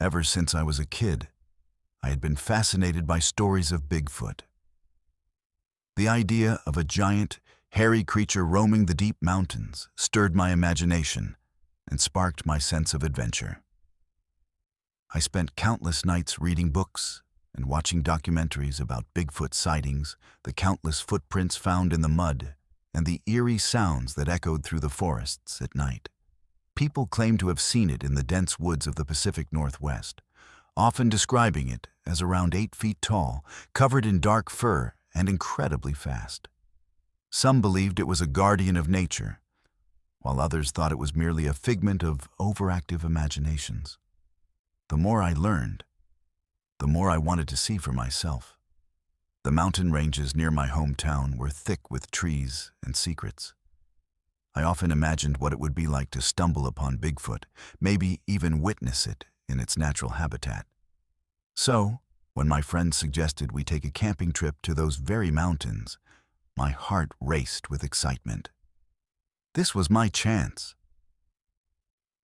Ever since I was a kid, I had been fascinated by stories of Bigfoot. The idea of a giant, hairy creature roaming the deep mountains stirred my imagination and sparked my sense of adventure. I spent countless nights reading books and watching documentaries about Bigfoot sightings, the countless footprints found in the mud, and the eerie sounds that echoed through the forests at night. People claim to have seen it in the dense woods of the Pacific Northwest, often describing it as around 8 feet tall, covered in dark fur and incredibly fast. Some believed it was a guardian of nature, while others thought it was merely a figment of overactive imaginations. The more I learned, the more I wanted to see for myself. The mountain ranges near my hometown were thick with trees and secrets. I often imagined what it would be like to stumble upon Bigfoot, maybe even witness it in its natural habitat. So, when my friends suggested we take a camping trip to those very mountains, my heart raced with excitement. This was my chance.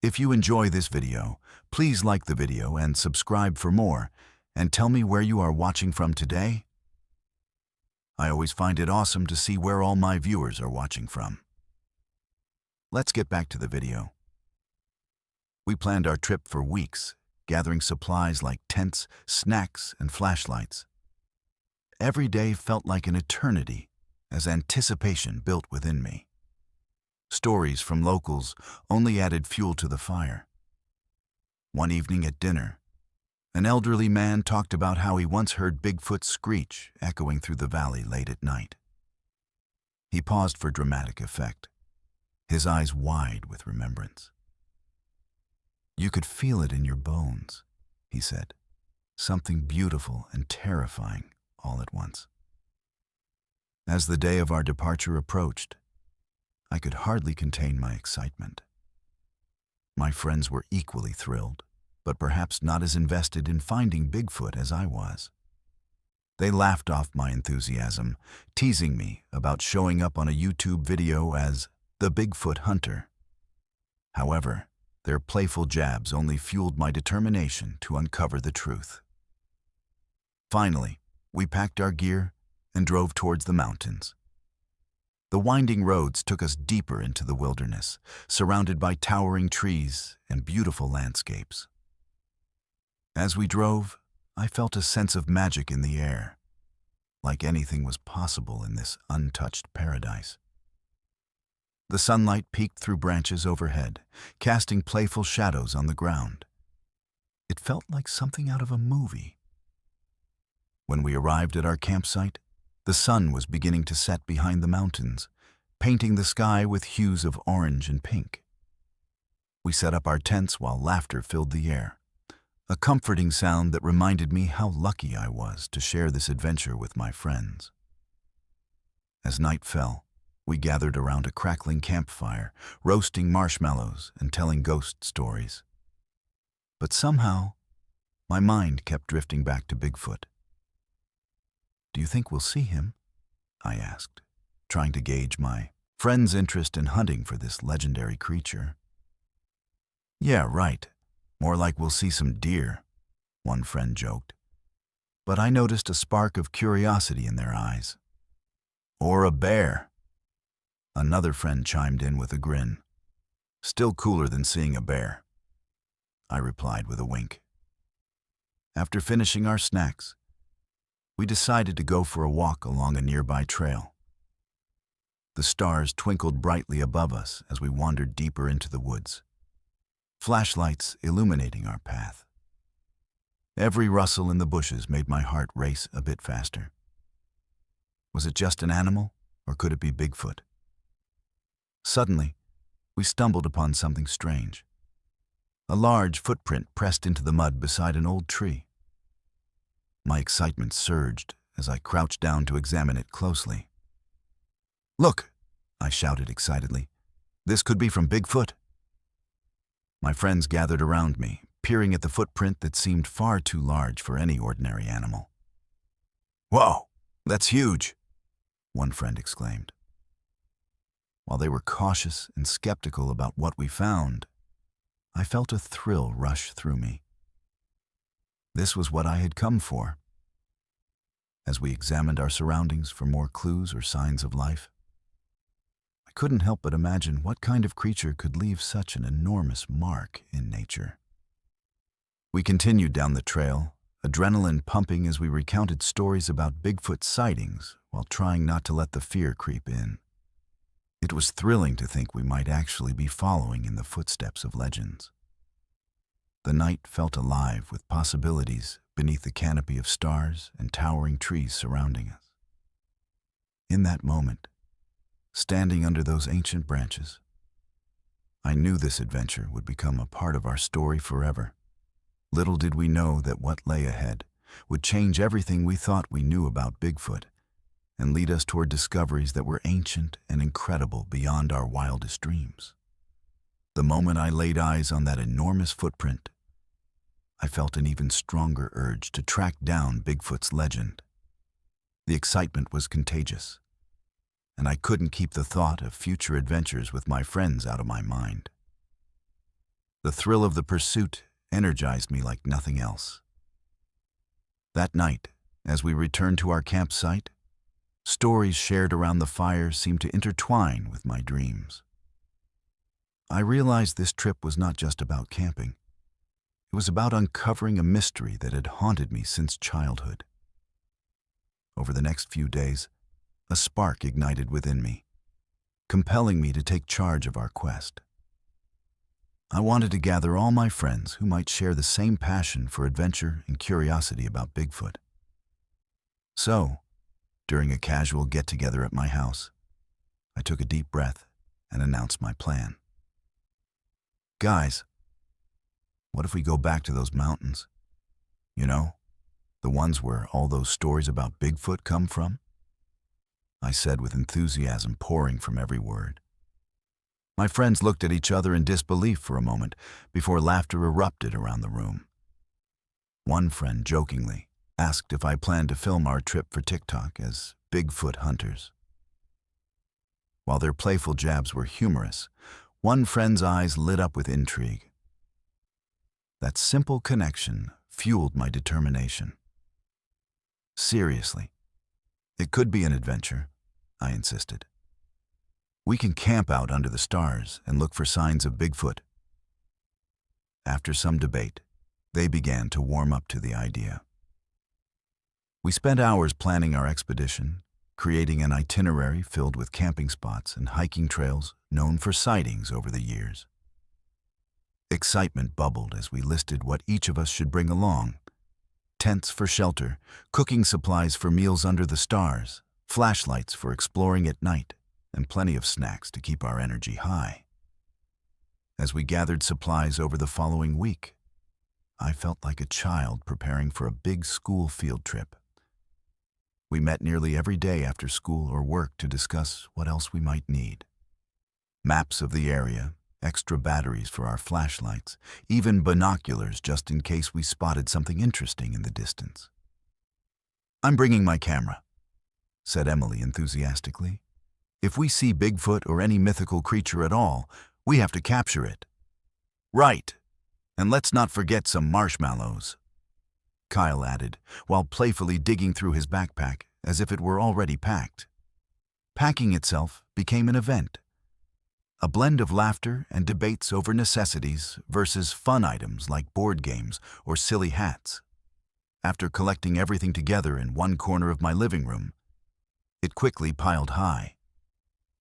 If you enjoy this video, please like the video and subscribe for more, and tell me where you are watching from today. I always find it awesome to see where all my viewers are watching from. Let's get back to the video. We planned our trip for weeks, gathering supplies like tents, snacks, and flashlights. Every day felt like an eternity as anticipation built within me. Stories from locals only added fuel to the fire. One evening at dinner, an elderly man talked about how he once heard Bigfoot's screech echoing through the valley late at night. He paused for dramatic effect, his eyes wide with remembrance. "You could feel it in your bones," he said, "something beautiful and terrifying all at once." As the day of our departure approached, I could hardly contain my excitement. My friends were equally thrilled, but perhaps not as invested in finding Bigfoot as I was. They laughed off my enthusiasm, teasing me about showing up on a YouTube video as the Bigfoot hunter. However, their playful jabs only fueled my determination to uncover the truth. Finally, we packed our gear and drove towards the mountains. The winding roads took us deeper into the wilderness, surrounded by towering trees and beautiful landscapes. As we drove, I felt a sense of magic in the air, like anything was possible in this untouched paradise. The sunlight peeked through branches overhead, casting playful shadows on the ground. It felt like something out of a movie. When we arrived at our campsite, the sun was beginning to set behind the mountains, painting the sky with hues of orange and pink. We set up our tents while laughter filled the air, a comforting sound that reminded me how lucky I was to share this adventure with my friends. As night fell, we gathered around a crackling campfire, roasting marshmallows and telling ghost stories. But somehow, my mind kept drifting back to Bigfoot. "Do you think we'll see him?" I asked, trying to gauge my friend's interest in hunting for this legendary creature. "Yeah, right. More like we'll see some deer," one friend joked. But I noticed a spark of curiosity in their eyes. "Or a bear," another friend chimed in with a grin. "Still cooler than seeing a bear," I replied with a wink. After finishing our snacks, we decided to go for a walk along a nearby trail. The stars twinkled brightly above us as we wandered deeper into the woods, flashlights illuminating our path. Every rustle in the bushes made my heart race a bit faster. Was it just an animal, or could it be Bigfoot? Suddenly, we stumbled upon something strange. A large footprint pressed into the mud beside an old tree. My excitement surged as I crouched down to examine it closely. "Look!" I shouted excitedly. "This could be from Bigfoot." My friends gathered around me, peering at the footprint that seemed far too large for any ordinary animal. "Whoa, that's huge!" one friend exclaimed. While they were cautious and skeptical about what we found, I felt a thrill rush through me. This was what I had come for. As we examined our surroundings for more clues or signs of life, I couldn't help but imagine what kind of creature could leave such an enormous mark in nature. We continued down the trail, adrenaline pumping as we recounted stories about Bigfoot sightings while trying not to let the fear creep in. It was thrilling to think we might actually be following in the footsteps of legends. The night felt alive with possibilities beneath the canopy of stars and towering trees surrounding us. In that moment, standing under those ancient branches, I knew this adventure would become a part of our story forever. Little did we know that what lay ahead would change everything we thought we knew about Bigfoot and lead us toward discoveries that were ancient and incredible beyond our wildest dreams. The moment I laid eyes on that enormous footprint, I felt an even stronger urge to track down Bigfoot's legend. The excitement was contagious, and I couldn't keep the thought of future adventures with my friends out of my mind. The thrill of the pursuit energized me like nothing else. That night, as we returned to our campsite, stories shared around the fire seemed to intertwine with my dreams. I realized this trip was not just about camping. It was about uncovering a mystery that had haunted me since childhood. Over the next few days, a spark ignited within me, compelling me to take charge of our quest. I wanted to gather all my friends who might share the same passion for adventure and curiosity about Bigfoot. So, during a casual get-together at my house, I took a deep breath and announced my plan. Guys, what if we go back to those mountains? You know, the ones where all those stories about Bigfoot come from? I said with enthusiasm pouring from every word. My friends looked at each other in disbelief for a moment before laughter erupted around the room. One friend jokingly asked if I planned to film our trip for TikTok as Bigfoot hunters. While their playful jabs were humorous, one friend's eyes lit up with intrigue. That simple connection fueled my determination. Seriously, it could be an adventure, I insisted. We can camp out under the stars and look for signs of Bigfoot. After some debate, they began to warm up to the idea. We spent hours planning our expedition, creating an itinerary filled with camping spots and hiking trails known for sightings over the years. Excitement bubbled as we listed what each of us should bring along: tents for shelter, cooking supplies for meals under the stars, flashlights for exploring at night, and plenty of snacks to keep our energy high. As we gathered supplies over the following week, I felt like a child preparing for a big school field trip. We met nearly every day after school or work to discuss what else we might need. Maps of the area, extra batteries for our flashlights, even binoculars just in case we spotted something interesting in the distance. "I'm bringing my camera," said Emily enthusiastically. "If we see Bigfoot or any mythical creature at all, we have to capture it." "Right, and let's not forget some marshmallows," Kyle added, while playfully digging through his backpack as if it were already packed. Packing itself became an event, a blend of laughter and debates over necessities versus fun items like board games or silly hats. After collecting everything together in one corner of my living room, it quickly piled high.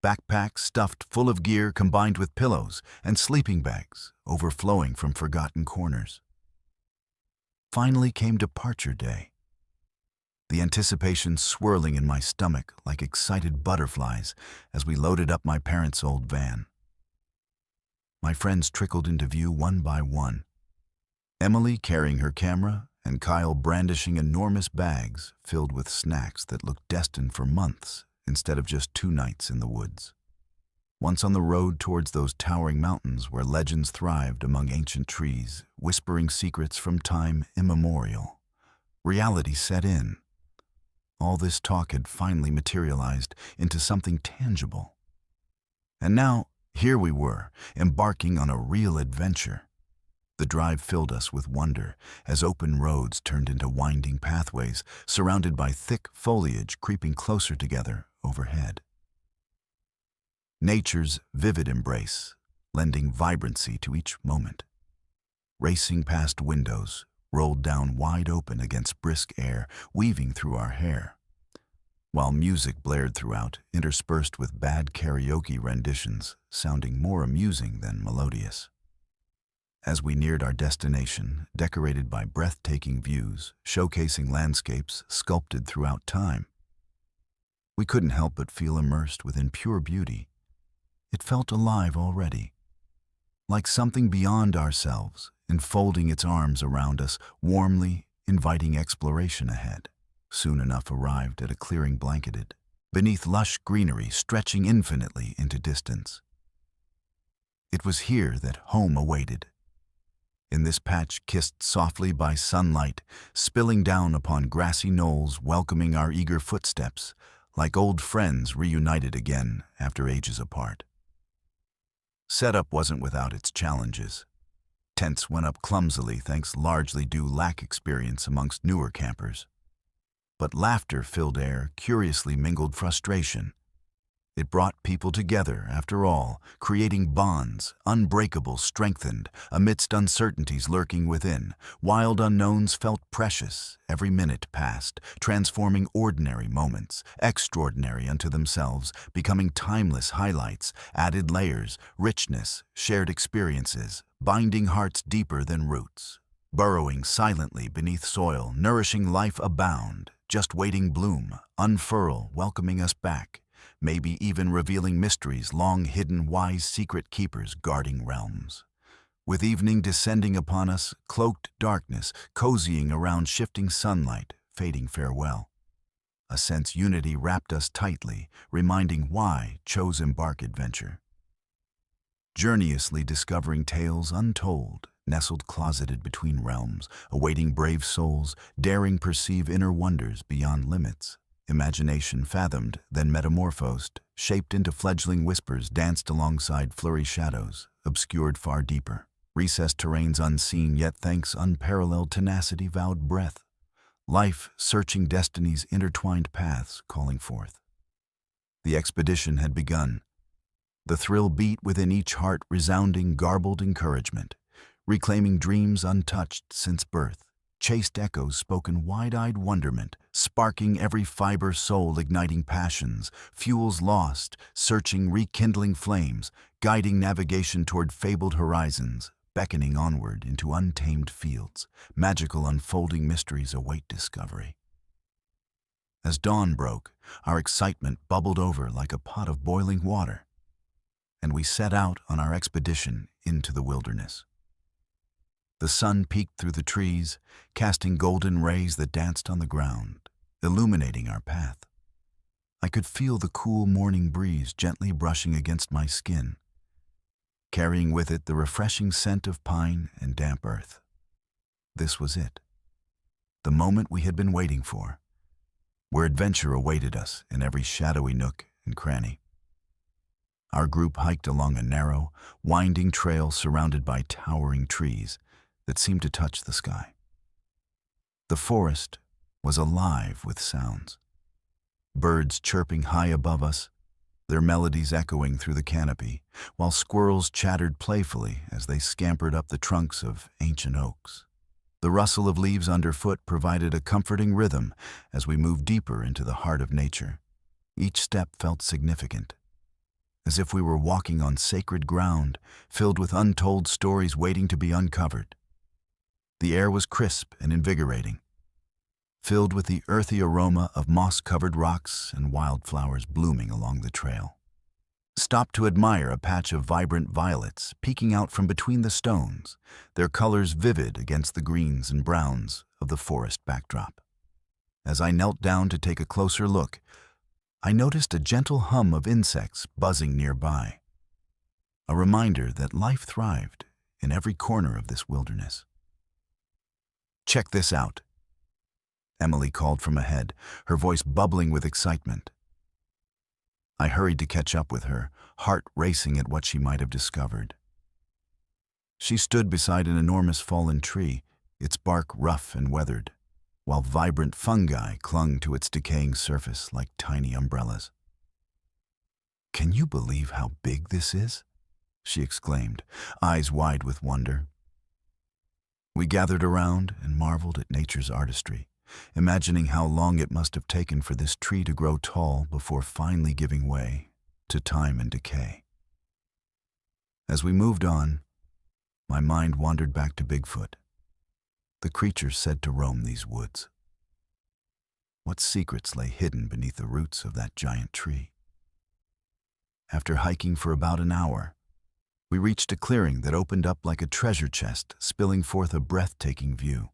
Backpacks stuffed full of gear combined with pillows and sleeping bags overflowing from forgotten corners. Finally came departure day. The anticipation swirling in my stomach like excited butterflies as we loaded up my parents' old van. My friends trickled into view one by one, Emily carrying her camera and Kyle brandishing enormous bags filled with snacks that looked destined for months instead of just 2 nights in the woods. Once on the road towards those towering mountains where legends thrived among ancient trees, whispering secrets from time immemorial, reality set in. All this talk had finally materialized into something tangible. And now, here we were, embarking on a real adventure. The drive filled us with wonder as open roads turned into winding pathways surrounded by thick foliage creeping closer together overhead. Nature's vivid embrace, lending vibrancy to each moment. Racing past windows, rolled down wide open against brisk air, weaving through our hair, while music blared throughout, interspersed with bad karaoke renditions, sounding more amusing than melodious. As we neared our destination, decorated by breathtaking views, showcasing landscapes sculpted throughout time, we couldn't help but feel immersed within pure beauty. It felt alive already, like something beyond ourselves, enfolding its arms around us, warmly inviting exploration ahead. Soon enough arrived at a clearing blanketed beneath lush greenery stretching infinitely into distance. It was here that home awaited. In this patch kissed softly by sunlight, spilling down upon grassy knolls, welcoming our eager footsteps, like old friends reunited again after ages apart. Setup wasn't without its challenges. Tents went up clumsily thanks largely due lack experience amongst newer campers. But laughter filled air, curiously mingled frustration. It brought people together, after all, creating bonds, unbreakable, strengthened, amidst uncertainties lurking within. Wild unknowns felt precious, every minute passed, transforming ordinary moments, extraordinary unto themselves, becoming timeless highlights, added layers, richness, shared experiences, binding hearts deeper than roots. Burrowing silently beneath soil, nourishing life abound, just waiting bloom, unfurl, welcoming us back. Maybe even revealing mysteries long hidden, wise secret keepers guarding realms. With evening descending upon us, cloaked darkness, cozying around shifting sunlight, fading farewell. A sense unity wrapped us tightly, reminding why chose embark adventure. Journeyiously discovering tales untold, nestled closeted between realms, awaiting brave souls, daring perceive inner wonders beyond limits. Imagination fathomed, then metamorphosed, shaped into fledgling whispers, danced alongside flurry shadows, obscured far deeper. Recessed terrains unseen, yet thanks unparalleled tenacity vowed breath. Life searching destiny's intertwined paths calling forth. The expedition had begun. The thrill beat within each heart, resounding garbled encouragement, reclaiming dreams untouched since birth. Chaste echoes spoke in wide-eyed wonderment, sparking every fiber soul, igniting passions, fuels lost, searching rekindling flames, guiding navigation toward fabled horizons, beckoning onward into untamed fields. Magical unfolding mysteries await discovery. As dawn broke, our excitement bubbled over like a pot of boiling water, and we set out on our expedition into the wilderness. The sun peeked through the trees, casting golden rays that danced on the ground, illuminating our path. I could feel the cool morning breeze gently brushing against my skin, carrying with it the refreshing scent of pine and damp earth. This was it, the moment we had been waiting for, where adventure awaited us in every shadowy nook and cranny. Our group hiked along a narrow, winding trail surrounded by towering trees that seemed to touch the sky. The forest was alive with sounds. Birds chirping high above us, their melodies echoing through the canopy, while squirrels chattered playfully as they scampered up the trunks of ancient oaks. The rustle of leaves underfoot provided a comforting rhythm as we moved deeper into the heart of nature. Each step felt significant, as if we were walking on sacred ground, filled with untold stories waiting to be uncovered. The air was crisp and invigorating, filled with the earthy aroma of moss-covered rocks and wildflowers blooming along the trail. Stopped to admire a patch of vibrant violets peeking out from between the stones, their colors vivid against the greens and browns of the forest backdrop. As I knelt down to take a closer look, I noticed a gentle hum of insects buzzing nearby, a reminder that life thrived in every corner of this wilderness. "Check this out," Emily called from ahead, her voice bubbling with excitement. I hurried to catch up with her, heart racing at what she might have discovered. She stood beside an enormous fallen tree, its bark rough and weathered, while vibrant fungi clung to its decaying surface like tiny umbrellas. "Can you believe how big this is?" she exclaimed, eyes wide with wonder. We gathered around and marveled at nature's artistry, imagining how long it must have taken for this tree to grow tall before finally giving way to time and decay. As we moved on, my mind wandered back to Bigfoot, the creature said to roam these woods. What secrets lay hidden beneath the roots of that giant tree? After hiking for about an hour, we reached a clearing that opened up like a treasure chest, spilling forth a breathtaking view.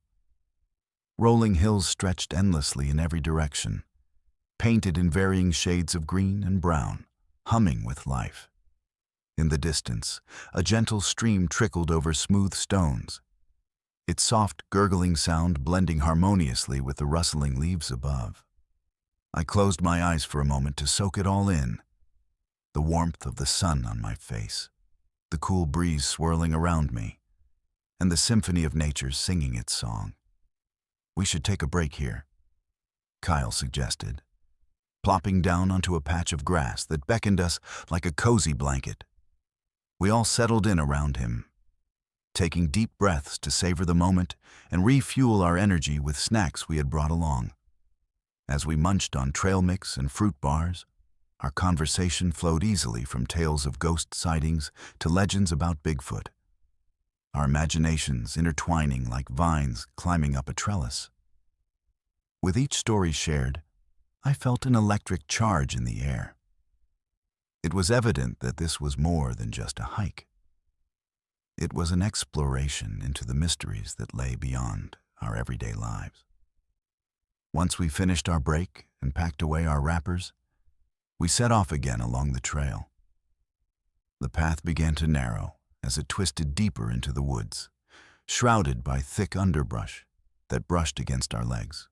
Rolling hills stretched endlessly in every direction, painted in varying shades of green and brown, humming with life. In the distance, a gentle stream trickled over smooth stones, its soft, gurgling sound blending harmoniously with the rustling leaves above. I closed my eyes for a moment to soak it all in, the warmth of the sun on my face, the cool breeze swirling around me, and the symphony of nature singing its song. "We should take a break here," Kyle suggested, plopping down onto a patch of grass that beckoned us like a cozy blanket. We all settled in around him, taking deep breaths to savor the moment and refuel our energy with snacks we had brought along. As we munched on trail mix and fruit bars, our conversation flowed easily from tales of ghost sightings to legends about Bigfoot, our imaginations intertwining like vines climbing up a trellis. With each story shared, I felt an electric charge in the air. It was evident that this was more than just a hike. It was an exploration into the mysteries that lay beyond our everyday lives. Once we finished our break and packed away our wrappers, we set off again along the trail. The path began to narrow as it twisted deeper into the woods, shrouded by thick underbrush that brushed against our legs.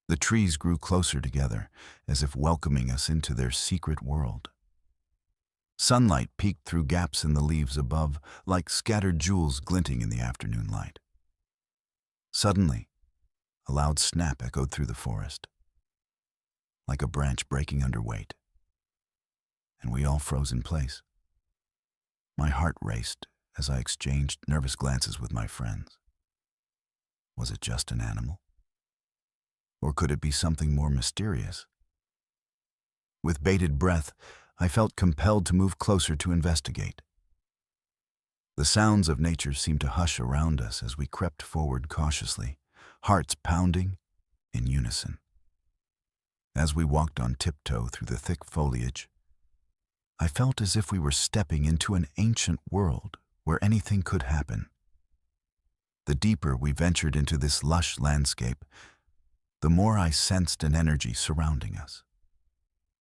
The trees grew closer together, as if welcoming us into their secret world. Sunlight peeked through gaps in the leaves above, like scattered jewels glinting in the afternoon light. Suddenly, a loud snap echoed through the forest, like a branch breaking under weight, and we all froze in place. My heart raced as I exchanged nervous glances with my friends. Was it just an animal? Or could it be something more mysterious? With bated breath, I felt compelled to move closer to investigate. The sounds of nature seemed to hush around us as we crept forward cautiously, hearts pounding in unison. As we walked on tiptoe through the thick foliage, I felt as if we were stepping into an ancient world where anything could happen. The deeper we ventured into this lush landscape, the more I sensed an energy surrounding us,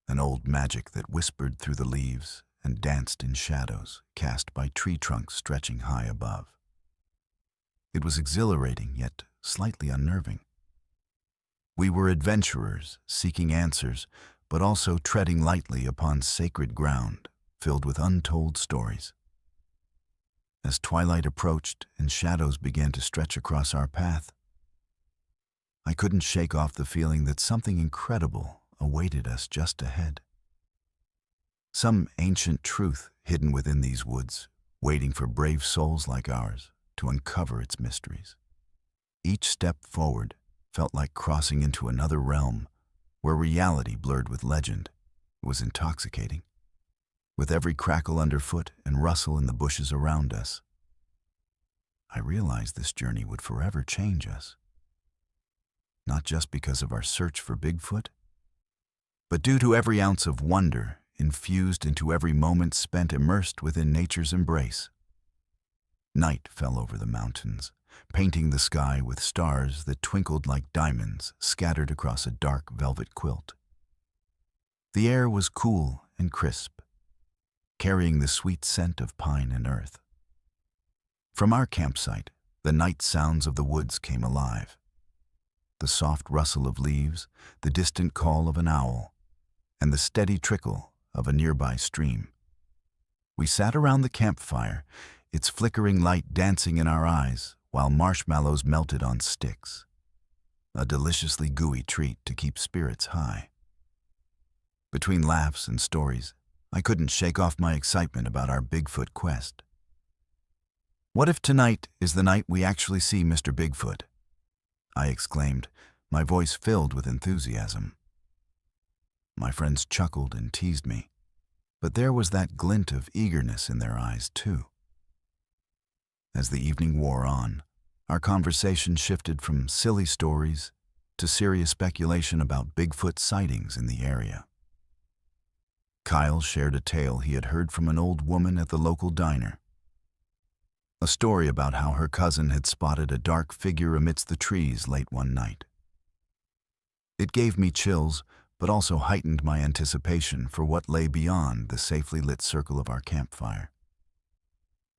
an old magic that whispered through the leaves and danced in shadows cast by tree trunks stretching high above. It was exhilarating yet slightly unnerving. We were adventurers seeking answers, but also treading lightly upon sacred ground filled with untold stories. As twilight approached and shadows began to stretch across our path, I couldn't shake off the feeling that something incredible awaited us just ahead. Some ancient truth hidden within these woods, waiting for brave souls like ours to uncover its mysteries. Each step forward felt like crossing into another realm where reality blurred with legend. It was intoxicating. With every crackle underfoot and rustle in the bushes around us, I realized this journey would forever change us. Not just because of our search for Bigfoot, but due to every ounce of wonder infused into every moment spent immersed within nature's embrace. Night fell over the mountains, painting the sky with stars that twinkled like diamonds scattered across a dark velvet quilt. The air was cool and crisp, carrying the sweet scent of pine and earth. From our campsite, the night sounds of the woods came alive. The soft rustle of leaves, the distant call of an owl, and the steady trickle of a nearby stream. We sat around the campfire, its flickering light dancing in our eyes while marshmallows melted on sticks. A deliciously gooey treat to keep spirits high. Between laughs and stories, I couldn't shake off my excitement about our Bigfoot quest. "What if tonight is the night we actually see Mr. Bigfoot?" I exclaimed, my voice filled with enthusiasm. My friends chuckled and teased me, but there was that glint of eagerness in their eyes, too. As the evening wore on, our conversation shifted from silly stories to serious speculation about Bigfoot sightings in the area. Kyle shared a tale he had heard from an old woman at the local diner. A story about how her cousin had spotted a dark figure amidst the trees late one night. It gave me chills, but also heightened my anticipation for what lay beyond the safely lit circle of our campfire.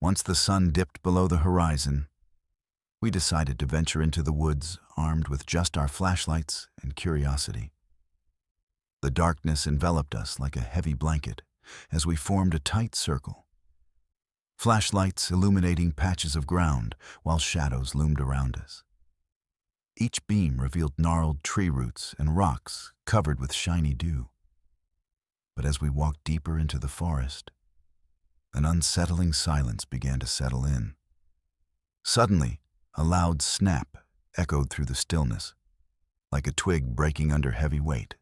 Once the sun dipped below the horizon, we decided to venture into the woods armed with just our flashlights and curiosity. The darkness enveloped us like a heavy blanket as we formed a tight circle. Flashlights illuminating patches of ground while shadows loomed around us. Each beam revealed gnarled tree roots and rocks covered with shiny dew. But as we walked deeper into the forest, an unsettling silence began to settle in. Suddenly, a loud snap echoed through the stillness, like a twig breaking under heavy weight.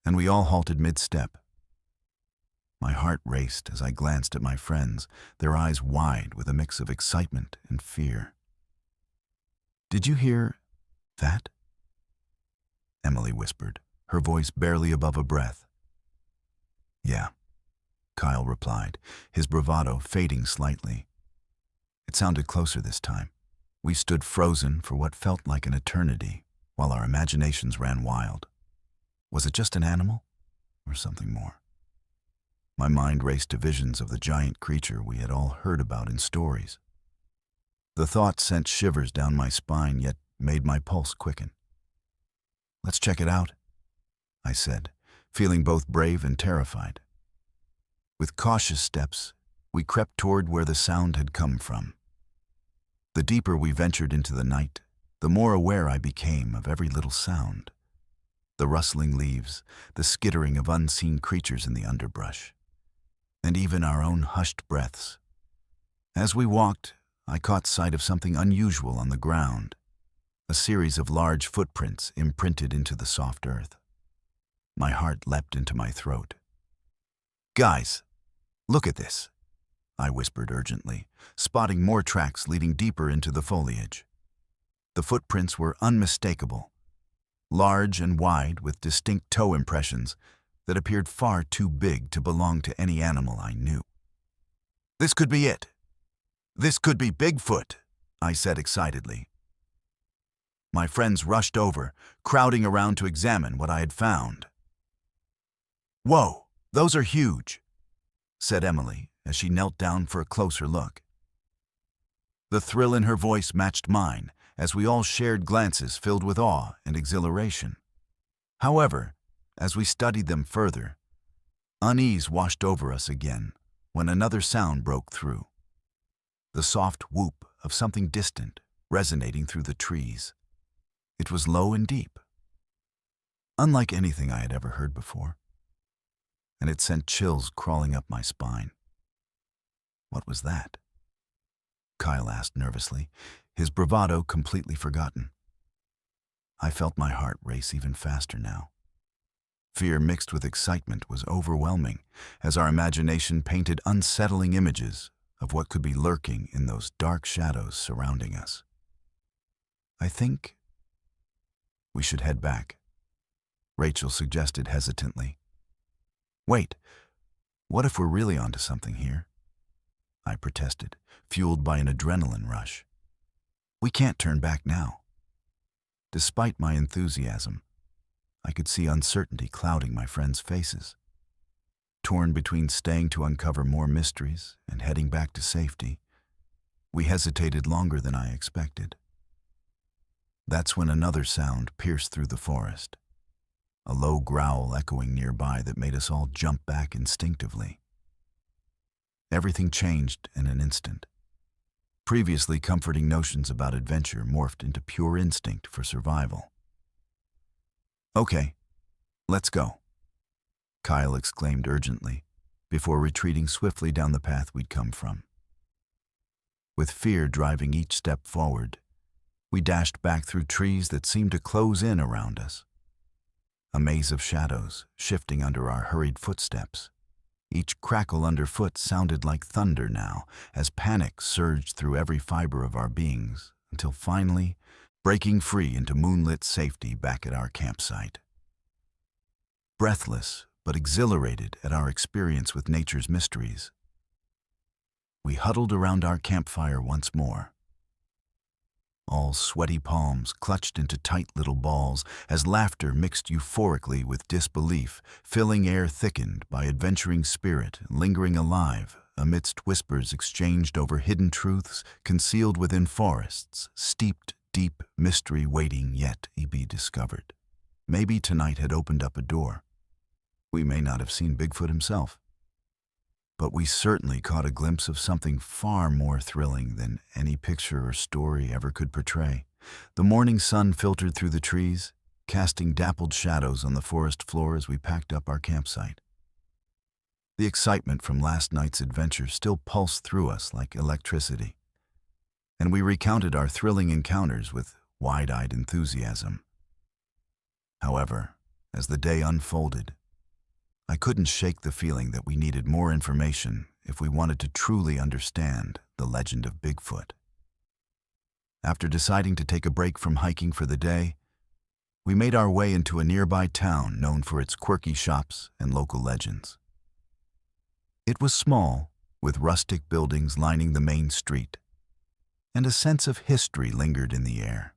And we all halted mid-step. My heart raced as I glanced at my friends, their eyes wide with a mix of excitement and fear. "Did you hear that?" Emily whispered, her voice barely above a breath. "Yeah," Kyle replied, his bravado fading slightly. It sounded closer this time. We stood frozen for what felt like an eternity, while our imaginations ran wild. Was it just an animal, or something more? My mind raced to visions of the giant creature we had all heard about in stories. The thought sent shivers down my spine, yet made my pulse quicken. "Let's check it out," I said, feeling both brave and terrified. With cautious steps, we crept toward where the sound had come from. The deeper we ventured into the night, the more aware I became of every little sound. The rustling leaves, the skittering of unseen creatures in the underbrush, and even our own hushed breaths. As we walked, I caught sight of something unusual on the ground, a series of large footprints imprinted into the soft earth. My heart leapt into my throat. "Guys, look at this," I whispered urgently, spotting more tracks leading deeper into the foliage. The footprints were unmistakable, large and wide with distinct toe impressions that appeared far too big to belong to any animal I knew. "This could be it. This could be Bigfoot," I said excitedly. My friends rushed over, crowding around to examine what I had found. "Whoa, those are huge," said Emily as she knelt down for a closer look. The thrill in her voice matched mine as we all shared glances filled with awe and exhilaration. However, as we studied them further, unease washed over us again when another sound broke through. The soft whoop of something distant resonating through the trees. It was low and deep, unlike anything I had ever heard before, and it sent chills crawling up my spine. "What was that?" Kyle asked nervously, his bravado completely forgotten. I felt my heart race even faster now. Fear mixed with excitement was overwhelming as our imagination painted unsettling images of what could be lurking in those dark shadows surrounding us. "I think we should head back," Rachel suggested hesitantly. "Wait, what if we're really onto something here?" I protested, fueled by an adrenaline rush. "We can't turn back now." Despite my enthusiasm, I could see uncertainty clouding my friends' faces. Torn between staying to uncover more mysteries and heading back to safety, we hesitated longer than I expected. That's when another sound pierced through the forest, a low growl echoing nearby that made us all jump back instinctively. Everything changed in an instant. Previously comforting notions about adventure morphed into pure instinct for survival. "Okay, let's go," Kyle exclaimed urgently, before retreating swiftly down the path we'd come from. With fear driving each step forward, we dashed back through trees that seemed to close in around us. A maze of shadows shifting under our hurried footsteps. Each crackle underfoot sounded like thunder now, as panic surged through every fiber of our beings, until finally, breaking free into moonlit safety back at our campsite. Breathless but exhilarated at our experience with nature's mysteries, we huddled around our campfire once more. All sweaty palms clutched into tight little balls as laughter mixed euphorically with disbelief, filling air thickened by adventuring spirit lingering alive amidst whispers exchanged over hidden truths concealed within forests, steeped deep mystery waiting yet to be discovered. Maybe tonight had opened up a door. We may not have seen Bigfoot himself, but we certainly caught a glimpse of something far more thrilling than any picture or story ever could portray. The morning sun filtered through the trees, casting dappled shadows on the forest floor as we packed up our campsite. The excitement from last night's adventure still pulsed through us like electricity, and we recounted our thrilling encounters with wide-eyed enthusiasm. However, as the day unfolded, I couldn't shake the feeling that we needed more information if we wanted to truly understand the legend of Bigfoot. After deciding to take a break from hiking for the day, we made our way into a nearby town known for its quirky shops and local legends. It was small, with rustic buildings lining the main street, and a sense of history lingered in the air.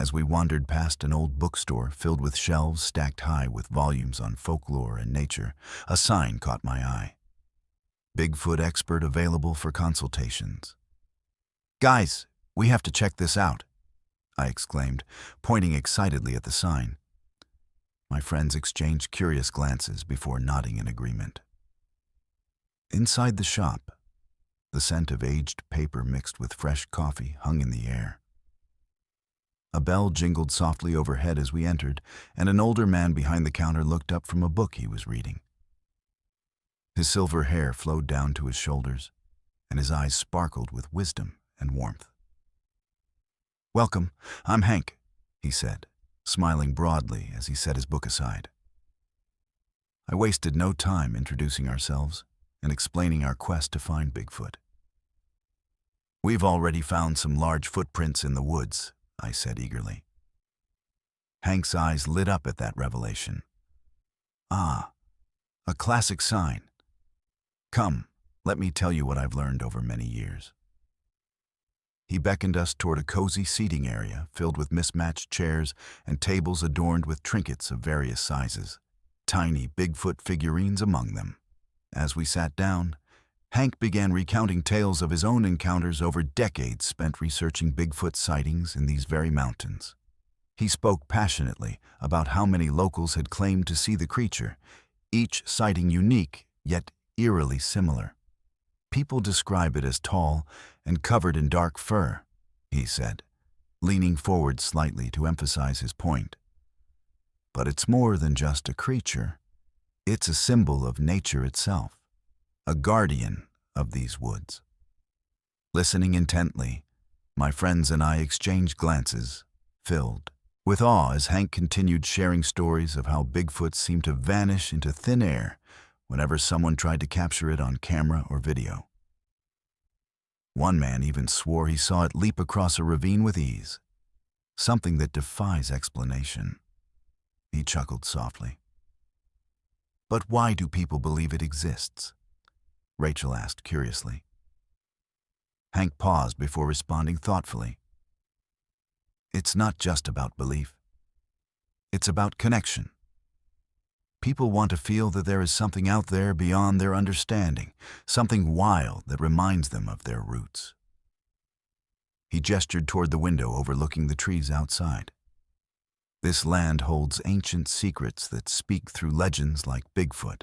As we wandered past an old bookstore filled with shelves stacked high with volumes on folklore and nature, a sign caught my eye. "Bigfoot expert available for consultations." "Guys, we have to check this out," I exclaimed, pointing excitedly at the sign. My friends exchanged curious glances before nodding in agreement. Inside the shop, the scent of aged paper mixed with fresh coffee hung in the air. A bell jingled softly overhead as we entered, and an older man behind the counter looked up from a book he was reading. His silver hair flowed down to his shoulders, and his eyes sparkled with wisdom and warmth. "Welcome, I'm Hank," he said, smiling broadly as he set his book aside. I wasted no time introducing ourselves and explaining our quest to find Bigfoot. "We've already found some large footprints in the woods," I said eagerly. Hank's eyes lit up at that revelation. "Ah, a classic sign. Come, let me tell you what I've learned over many years." He beckoned us toward a cozy seating area filled with mismatched chairs and tables adorned with trinkets of various sizes, tiny Bigfoot figurines among them. As we sat down, Hank began recounting tales of his own encounters over decades spent researching Bigfoot sightings in these very mountains. He spoke passionately about how many locals had claimed to see the creature, each sighting unique yet eerily similar. "People describe it as tall and covered in dark fur," he said, leaning forward slightly to emphasize his point. "But it's more than just a creature. It's a symbol of nature itself, a guardian of these woods." Listening intently, my friends and I exchanged glances, filled with awe as Hank continued sharing stories of how Bigfoot seemed to vanish into thin air whenever someone tried to capture it on camera or video. One man even swore he saw it leap across a ravine with ease, something that defies explanation. He chuckled softly. "But why do people believe it exists?" Rachel asked curiously. Hank paused before responding thoughtfully. "It's not just about belief. It's about connection. People want to feel that there is something out there beyond their understanding, something wild that reminds them of their roots." He gestured toward the window overlooking the trees outside. "This land holds ancient secrets that speak through legends like Bigfoot.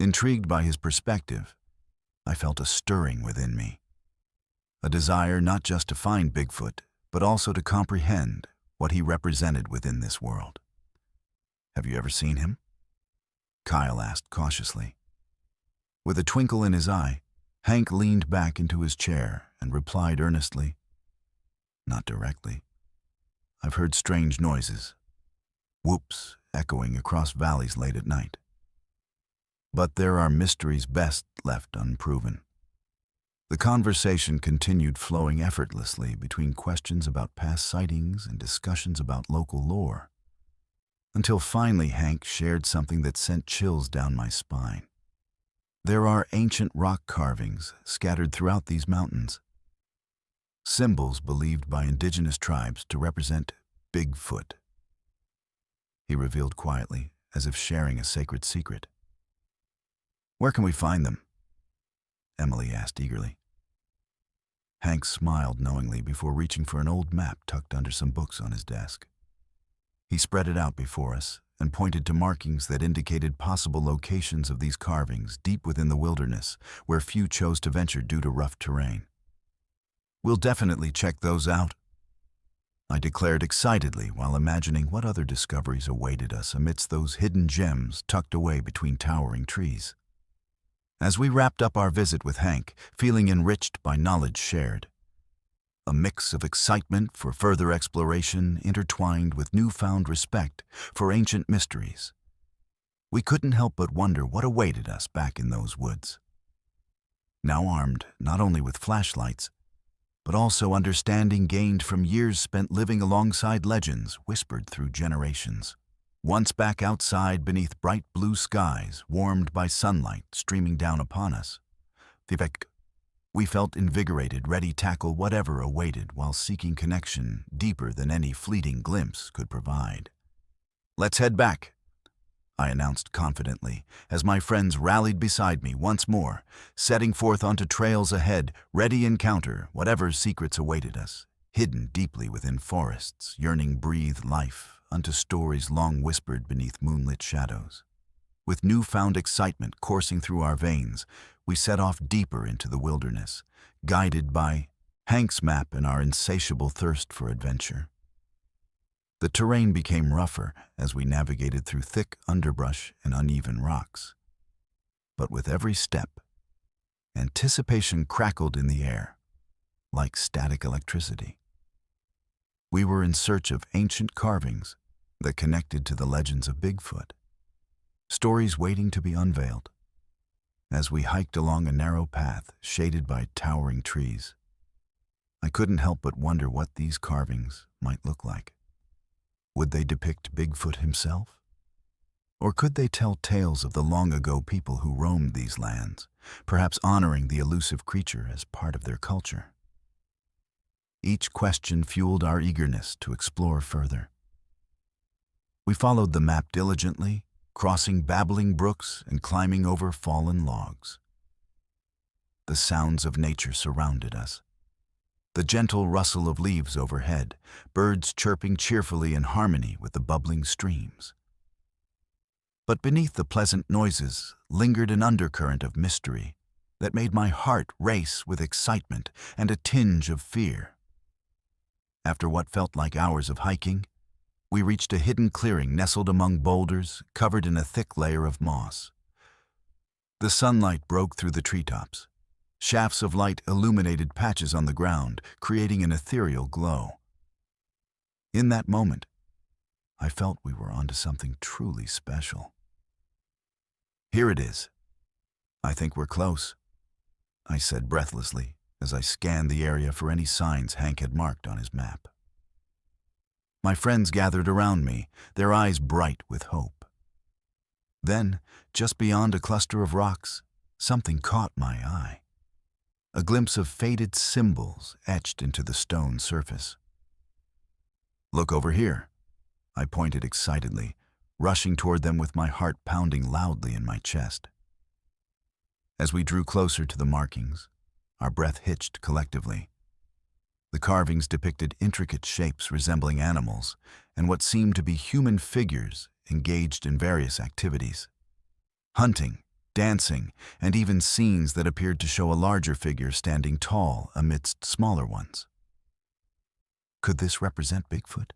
Intrigued by his perspective, I felt a stirring within me, a desire not just to find Bigfoot, but also to comprehend what he represented within this world. "Have you ever seen him?" Kyle asked cautiously. With a twinkle in his eye, Hank leaned back into his chair and replied earnestly, "Not directly. I've heard strange noises, whoops echoing across valleys late at night. But there are mysteries best left unproven." The conversation continued, flowing effortlessly between questions about past sightings and discussions about local lore, until finally Hank shared something that sent chills down my spine. There are ancient rock carvings scattered throughout these mountains, symbols believed by indigenous tribes to represent Bigfoot, he revealed quietly, as if sharing a sacred secret. "Where can we find them?" Emily asked eagerly. Hank smiled knowingly before reaching for an old map tucked under some books on his desk. He spread it out before us and pointed to markings that indicated possible locations of these carvings deep within the wilderness, where few chose to venture due to rough terrain. "We'll definitely check those out," I declared excitedly while imagining what other discoveries awaited us amidst those hidden gems tucked away between towering trees. As we wrapped up our visit with Hank, feeling enriched by knowledge shared, a mix of excitement for further exploration intertwined with newfound respect for ancient mysteries, we couldn't help but wonder what awaited us back in those woods. Now armed not only with flashlights, but also understanding gained from years spent living alongside legends whispered through generations. Once back outside beneath bright blue skies, warmed by sunlight streaming down upon us, we felt invigorated, ready to tackle whatever awaited while seeking connection deeper than any fleeting glimpse could provide. "Let's head back," I announced confidently as my friends rallied beside me once more, setting forth onto trails ahead, ready to encounter whatever secrets awaited us, hidden deeply within forests, yearning breathe life unto stories long whispered beneath moonlit shadows. With newfound excitement coursing through our veins, we set off deeper into the wilderness, guided by Hank's map and our insatiable thirst for adventure. The terrain became rougher as we navigated through thick underbrush and uneven rocks. But with every step, anticipation crackled in the air, like static electricity. We were in search of ancient carvings that connected to the legends of Bigfoot, stories waiting to be unveiled. As we hiked along a narrow path shaded by towering trees, I couldn't help but wonder what these carvings might look like. Would they depict Bigfoot himself? Or could they tell tales of the long-ago people who roamed these lands, perhaps honoring the elusive creature as part of their culture? Each question fueled our eagerness to explore further. We followed the map diligently, crossing babbling brooks and climbing over fallen logs. The sounds of nature surrounded us. The gentle rustle of leaves overhead, birds chirping cheerfully in harmony with the bubbling streams. But beneath the pleasant noises lingered an undercurrent of mystery that made my heart race with excitement and a tinge of fear. After what felt like hours of hiking, we reached a hidden clearing nestled among boulders, covered in a thick layer of moss. The sunlight broke through the treetops. Shafts of light illuminated patches on the ground, creating an ethereal glow. In that moment, I felt we were onto something truly special. "Here it is. I think we're close," I said breathlessly as I scanned the area for any signs Hank had marked on his map. My friends gathered around me, their eyes bright with hope. Then, just beyond a cluster of rocks, something caught my eye. A glimpse of faded symbols etched into the stone surface. "Look over here," I pointed excitedly, rushing toward them with my heart pounding loudly in my chest. As we drew closer to the markings, our breath hitched collectively. The carvings depicted intricate shapes resembling animals and what seemed to be human figures engaged in various activities. Hunting, dancing, and even scenes that appeared to show a larger figure standing tall amidst smaller ones. Could this represent Bigfoot?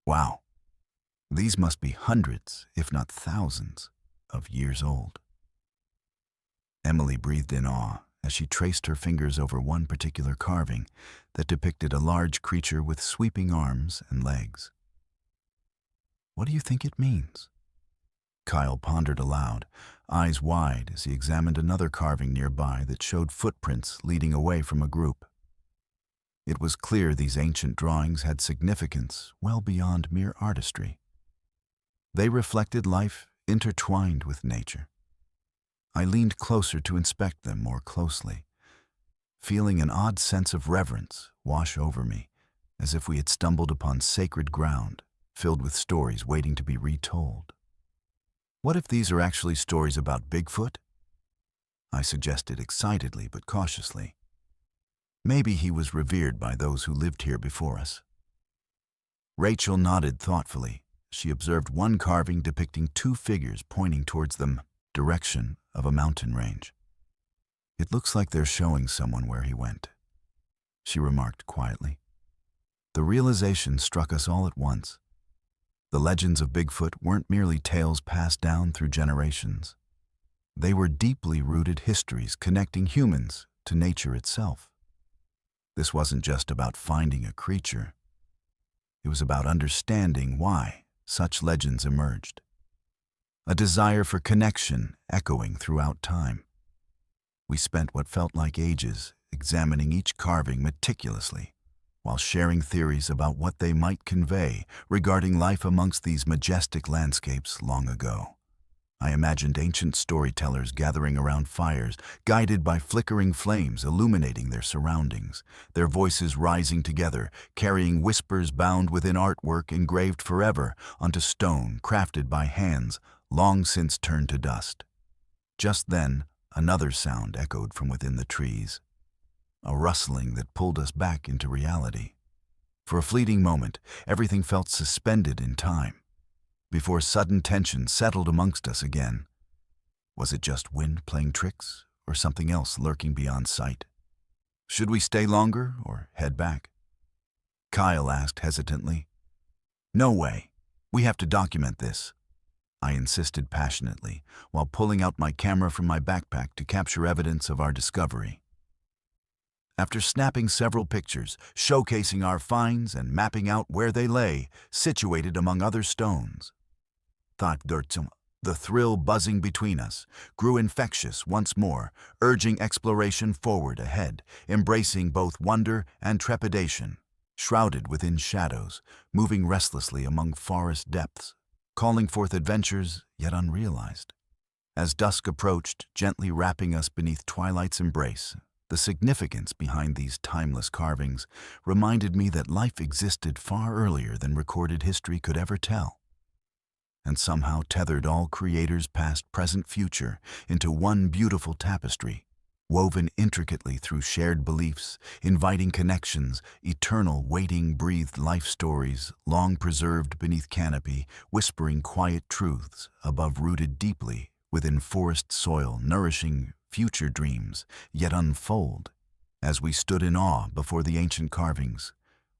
Wow, these must be hundreds, if not thousands, of years old. Emily breathed in awe as she traced her fingers over one particular carving that depicted a large creature with sweeping arms and legs. What do you think it means? Kyle pondered aloud, eyes wide as he examined another carving nearby that showed footprints leading away from a group. It was clear these ancient drawings had significance well beyond mere artistry. They reflected life intertwined with nature. I leaned closer to inspect them more closely, feeling an odd sense of reverence wash over me, as if we had stumbled upon sacred ground filled with stories waiting to be retold. What if these are actually stories about Bigfoot? I suggested excitedly but cautiously. Maybe he was revered by those who lived here before us. Rachel nodded thoughtfully. She observed one carving depicting two figures pointing towards the direction of a mountain range. It looks like they're showing someone where he went, she remarked quietly. The realization struck us all at once. The legends of Bigfoot weren't merely tales passed down through generations. They were deeply rooted histories connecting humans to nature itself. This wasn't just about finding a creature. It was about understanding why such legends emerged. A desire for connection echoing throughout time. We spent what felt like ages examining each carving meticulously, while sharing theories about what they might convey regarding life amongst these majestic landscapes long ago. I imagined ancient storytellers gathering around fires, guided by flickering flames illuminating their surroundings, their voices rising together, carrying whispers bound within artwork engraved forever onto stone crafted by hands long since turned to dust. Just then, another sound echoed from within the trees, a rustling that pulled us back into reality. For a fleeting moment, everything felt suspended in time, before sudden tension settled amongst us again. Was it just wind playing tricks, or something else lurking beyond sight? Should we stay longer or head back? Kyle asked hesitantly. No way. We have to document this, I insisted passionately, while pulling out my camera from my backpack to capture evidence of our discovery. After snapping several pictures, showcasing our finds and mapping out where they lay, situated among other stones, the thrill buzzing between us grew infectious once more, urging exploration forward ahead, embracing both wonder and trepidation, shrouded within shadows, moving restlessly among forest depths, calling forth adventures yet unrealized. As dusk approached, gently wrapping us beneath twilight's embrace, the significance behind these timeless carvings reminded me that life existed far earlier than recorded history could ever tell, and somehow tethered all creators past, present, future into one beautiful tapestry, woven intricately through shared beliefs, inviting connections, eternal waiting breathed life stories, long preserved beneath canopy, whispering quiet truths above rooted deeply within forest soil, nourishing future dreams, yet unfold. As we stood in awe before the ancient carvings,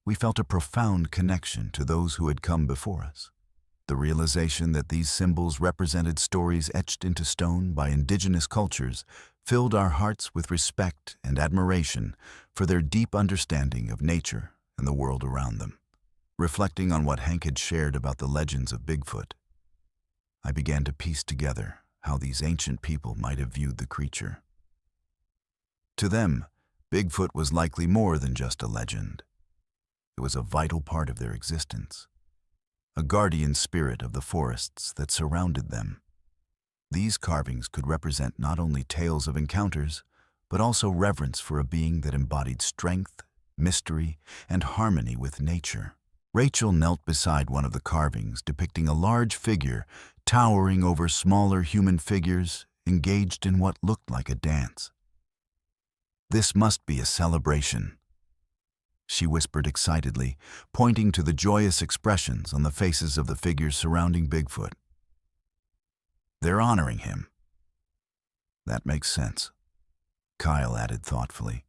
we felt a profound connection to those who had come before us. The realization that these symbols represented stories etched into stone by indigenous cultures filled our hearts with respect and admiration for their deep understanding of nature and the world around them. Reflecting on what Hank had shared about the legends of Bigfoot, I began to piece together how these ancient people might have viewed the creature. To them, Bigfoot was likely more than just a legend. It was a vital part of their existence, a guardian spirit of the forests that surrounded them. These carvings could represent not only tales of encounters, but also reverence for a being that embodied strength, mystery, and harmony with nature. Rachel knelt beside one of the carvings depicting a large figure towering over smaller human figures engaged in what looked like a dance. "This must be a celebration," she whispered excitedly, pointing to the joyous expressions on the faces of the figures surrounding Bigfoot. "They're honoring him." That makes sense, Kyle added thoughtfully.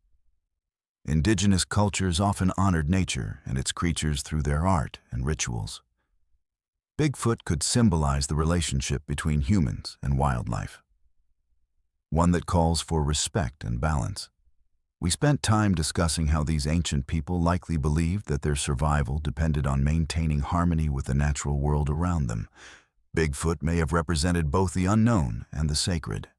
Indigenous cultures often honored nature and its creatures through their art and rituals. Bigfoot could symbolize the relationship between humans and wildlife, one that calls for respect and balance. We spent time discussing how these ancient people likely believed that their survival depended on maintaining harmony with the natural world around them. Bigfoot may have represented both the unknown and the sacred,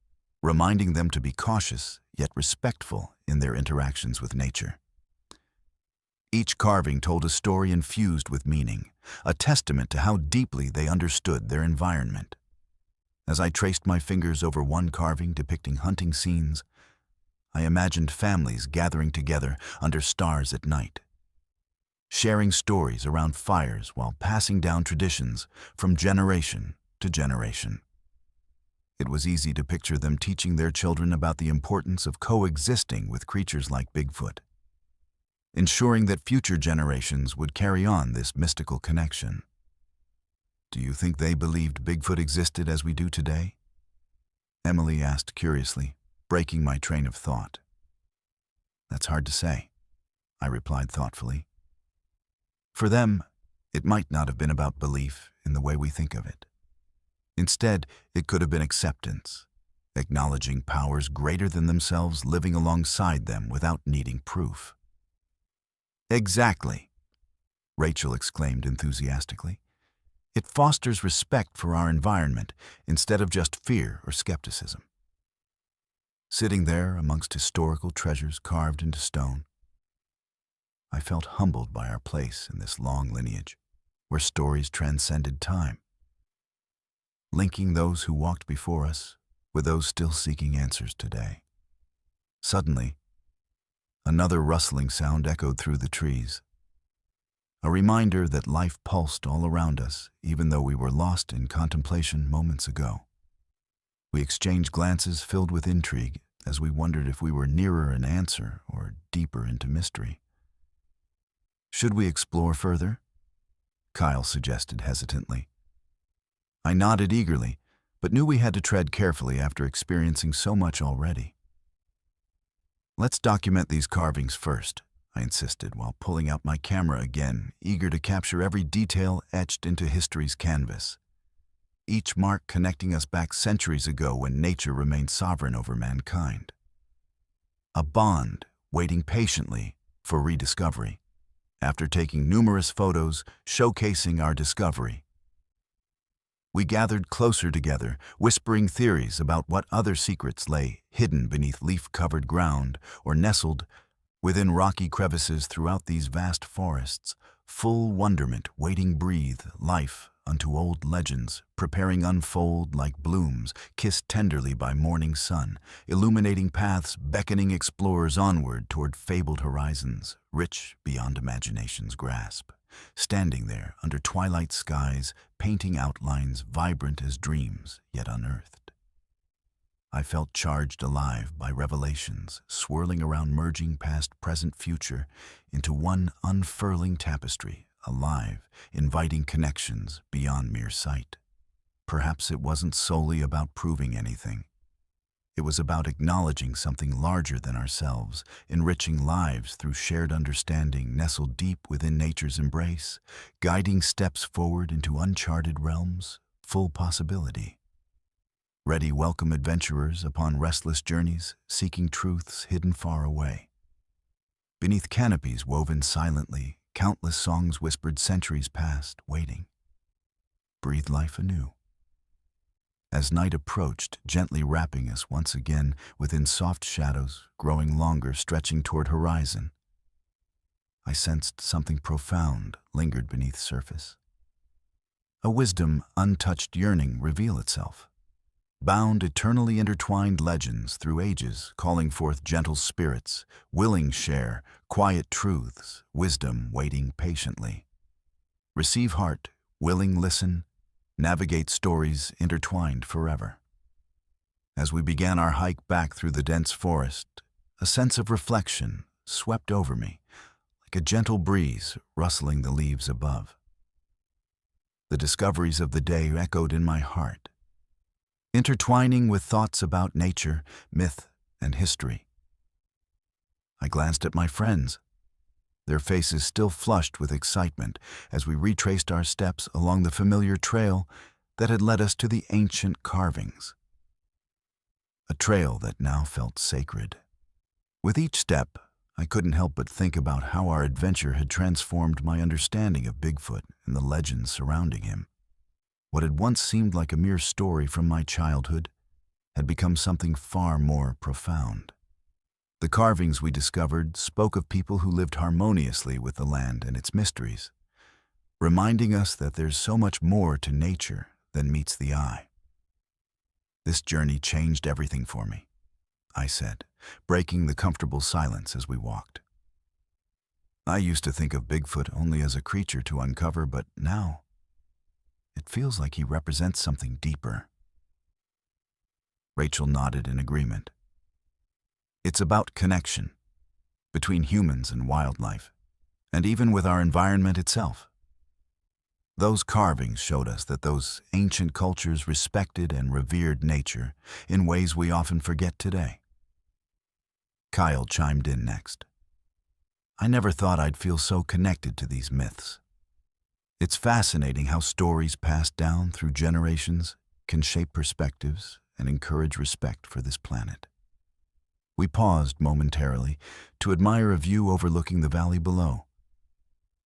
reminding them to be cautious yet respectful in their interactions with nature. Each carving told a story infused with meaning, a testament to how deeply they understood their environment. As I traced my fingers over one carving depicting hunting scenes, I imagined families gathering together under stars at night, sharing stories around fires while passing down traditions from generation to generation. It was easy to picture them teaching their children about the importance of coexisting with creatures like Bigfoot, ensuring that future generations would carry on this mystical connection. Do you think they believed Bigfoot existed as we do today? Emily asked curiously, breaking my train of thought. That's hard to say, I replied thoughtfully. For them, it might not have been about belief in the way we think of it. Instead, it could have been acceptance, acknowledging powers greater than themselves living alongside them without needing proof. Exactly, Rachel exclaimed enthusiastically. It fosters respect for our environment instead of just fear or skepticism. Sitting there amongst historical treasures carved into stone, I felt humbled by our place in this long lineage, where stories transcended time, linking those who walked before us with those still seeking answers today. Suddenly, another rustling sound echoed through the trees, a reminder that life pulsed all around us even though we were lost in contemplation moments ago. We exchanged glances filled with intrigue as we wondered if we were nearer an answer or deeper into mystery. Should we explore further? Kyle suggested hesitantly. I nodded eagerly, but knew we had to tread carefully after experiencing so much already. Let's document these carvings first, I insisted while pulling out my camera again, eager to capture every detail etched into history's canvas. Each mark connecting us back centuries ago when nature remained sovereign over mankind. A bond waiting patiently for rediscovery, after taking numerous photos showcasing our discovery. We gathered closer together, whispering theories about what other secrets lay hidden beneath leaf-covered ground or nestled within rocky crevices throughout these vast forests, full wonderment waiting breathe life unto old legends, preparing unfold like blooms kissed tenderly by morning sun, illuminating paths beckoning explorers onward toward fabled horizons, rich beyond imagination's grasp. Standing there under twilight skies, painting outlines vibrant as dreams yet unearthed. I felt charged alive by revelations, swirling around merging past present future into one unfurling tapestry, alive, inviting connections beyond mere sight. Perhaps it wasn't solely about proving anything. It was about acknowledging something larger than ourselves, enriching lives through shared understanding nestled deep within nature's embrace, guiding steps forward into uncharted realms, full possibility. Ready, welcome adventurers upon restless journeys, seeking truths hidden far away. Beneath canopies woven silently, countless songs whispered centuries past, waiting. Breathe life anew. As night approached, gently wrapping us once again within soft shadows, growing longer, stretching toward horizon, I sensed something profound lingered beneath surface. A wisdom untouched yearning reveal itself. Bound eternally intertwined legends through ages, calling forth gentle spirits, willing share, quiet truths, wisdom waiting patiently. Receive heart, willing listen, navigate stories intertwined forever. As we began our hike back through the dense forest, a sense of reflection swept over me, like a gentle breeze rustling the leaves above. The discoveries of the day echoed in my heart, intertwining with thoughts about nature, myth, and history. I glanced at my friends, their faces still flushed with excitement as we retraced our steps along the familiar trail that had led us to the ancient carvings. A trail that now felt sacred. With each step, I couldn't help but think about how our adventure had transformed my understanding of Bigfoot and the legends surrounding him. What had once seemed like a mere story from my childhood had become something far more profound. The carvings we discovered spoke of people who lived harmoniously with the land and its mysteries, reminding us that there's so much more to nature than meets the eye. This journey changed everything for me, I said, breaking the comfortable silence as we walked. I used to think of Bigfoot only as a creature to uncover, but now it feels like he represents something deeper. Rachel nodded in agreement. It's about connection between humans and wildlife, and even with our environment itself. Those carvings showed us that those ancient cultures respected and revered nature in ways we often forget today. Kyle chimed in next. I never thought I'd feel so connected to these myths. It's fascinating how stories passed down through generations can shape perspectives and encourage respect for this planet. We paused momentarily to admire a view overlooking the valley below,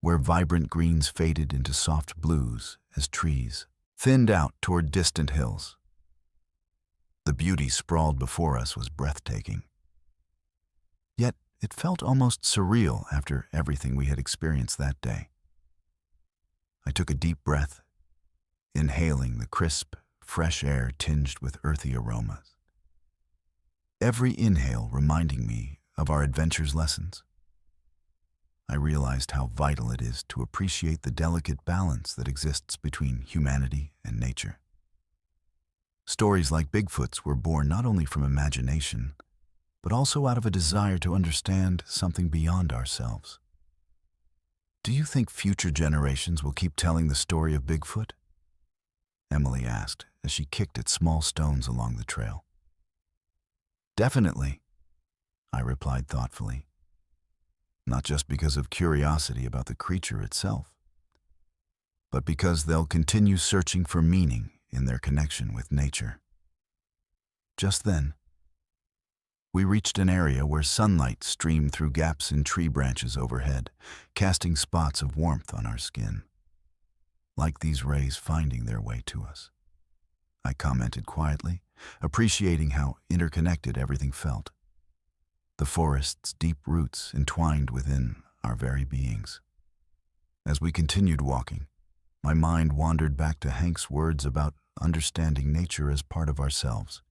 where vibrant greens faded into soft blues as trees thinned out toward distant hills. The beauty sprawled before us was breathtaking. Yet it felt almost surreal after everything we had experienced that day. I took a deep breath, inhaling the crisp, fresh air tinged with earthy aromas. Every inhale reminding me of our adventure's lessons. I realized how vital it is to appreciate the delicate balance that exists between humanity and nature. Stories like Bigfoot's were born not only from imagination, but also out of a desire to understand something beyond ourselves. Do you think future generations will keep telling the story of Bigfoot? Emily asked as she kicked at small stones along the trail. Definitely, I replied thoughtfully. Not just because of curiosity about the creature itself, but because they'll continue searching for meaning in their connection with nature. Just then, we reached an area where sunlight streamed through gaps in tree branches overhead, casting spots of warmth on our skin. Like these rays finding their way to us, I commented quietly, appreciating how interconnected everything felt. The forest's deep roots entwined within our very beings. As we continued walking, my mind wandered back to Hank's words about understanding nature as part of ourselves.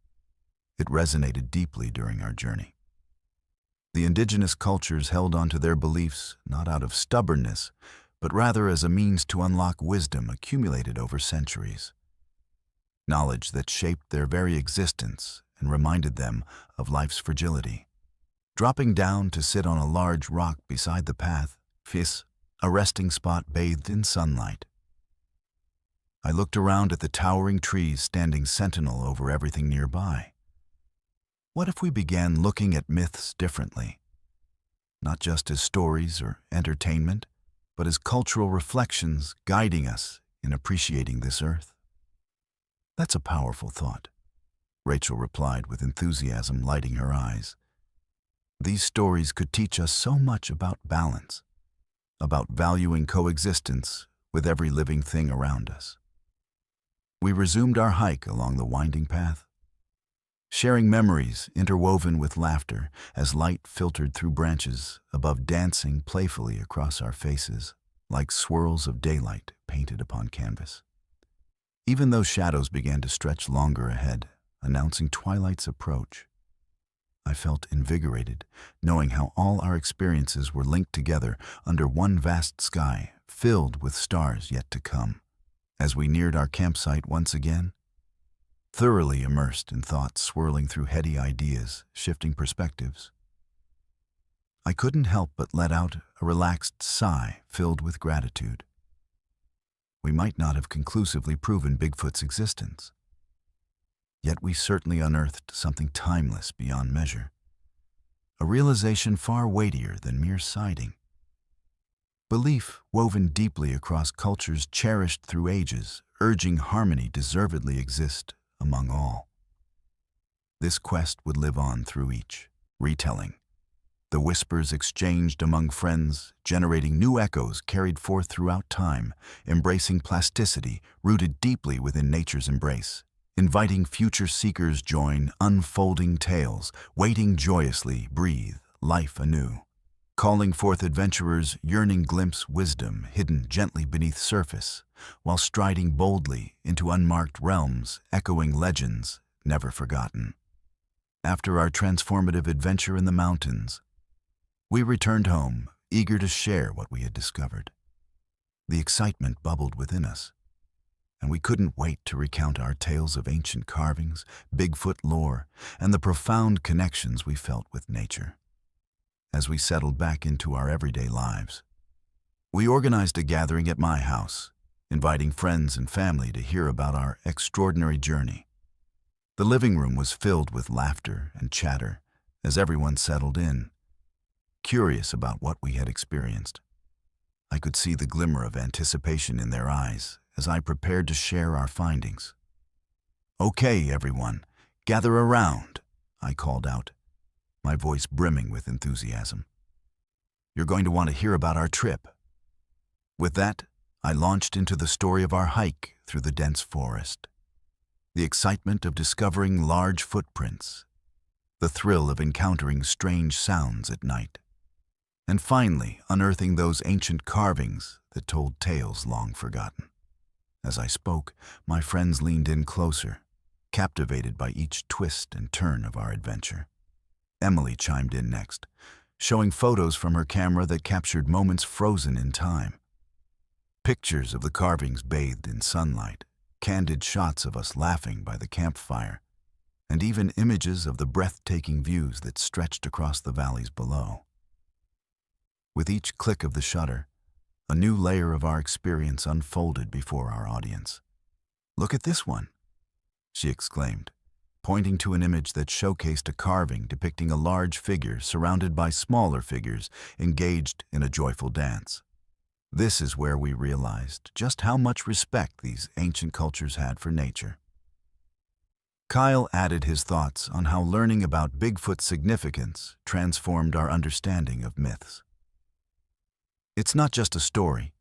It resonated deeply during our journey. The indigenous cultures held on to their beliefs not out of stubbornness, but rather as a means to unlock wisdom accumulated over centuries. Knowledge that shaped their very existence and reminded them of life's fragility. Dropping down to sit on a large rock beside the path, a resting spot bathed in sunlight. I looked around at the towering trees standing sentinel over everything nearby. What if we began looking at myths differently? Not just as stories or entertainment, but as cultural reflections guiding us in appreciating this earth? That's a powerful thought, Rachel replied with enthusiasm lighting her eyes. These stories could teach us so much about balance, about valuing coexistence with every living thing around us. We resumed our hike along the winding path, sharing memories interwoven with laughter as light filtered through branches above, dancing playfully across our faces like swirls of daylight painted upon canvas. Even though shadows began to stretch longer ahead, announcing twilight's approach, I felt invigorated, knowing how all our experiences were linked together under one vast sky filled with stars yet to come. As we neared our campsite once again, thoroughly immersed in thoughts swirling through heady ideas, shifting perspectives, I couldn't help but let out a relaxed sigh filled with gratitude. We might not have conclusively proven Bigfoot's existence, Yet we certainly unearthed something timeless beyond measure, a realization far weightier than mere sighting. Belief woven deeply across cultures cherished through ages, urging harmony deservedly exist among all. This quest would live on through each retelling. The whispers exchanged among friends, generating new echoes carried forth throughout time, embracing plasticity rooted deeply within nature's embrace, inviting future seekers join unfolding tales, waiting joyously breathe life anew, calling forth adventurers yearning glimpse wisdom hidden gently beneath surface, while striding boldly into unmarked realms, echoing legends never forgotten. After our transformative adventure in the mountains, we returned home, eager to share what we had discovered. The excitement bubbled within us, and we couldn't wait to recount our tales of ancient carvings, Bigfoot lore, and the profound connections we felt with nature. As we settled back into our everyday lives, we organized a gathering at my house, inviting friends and family to hear about our extraordinary journey. The living room was filled with laughter and chatter as everyone settled in, curious about what we had experienced. I could see the glimmer of anticipation in their eyes as I prepared to share our findings. "Okay, everyone, gather around," I called out, my voice brimming with enthusiasm. "You're going to want to hear about our trip." With that, I launched into the story of our hike through the dense forest. The excitement of discovering large footprints, the thrill of encountering strange sounds at night, and finally unearthing those ancient carvings that told tales long forgotten. As I spoke, my friends leaned in closer, captivated by each twist and turn of our adventure. Emily chimed in next, showing photos from her camera that captured moments frozen in time. Pictures of the carvings bathed in sunlight, candid shots of us laughing by the campfire, and even images of the breathtaking views that stretched across the valleys below. With each click of the shutter, a new layer of our experience unfolded before our audience. "Look at this one," she exclaimed, pointing to an image that showcased a carving depicting a large figure surrounded by smaller figures engaged in a joyful dance. This is where we realized just how much respect these ancient cultures had for nature. Kyle added his thoughts on how learning about Bigfoot's significance transformed our understanding of myths. "It's not just a story.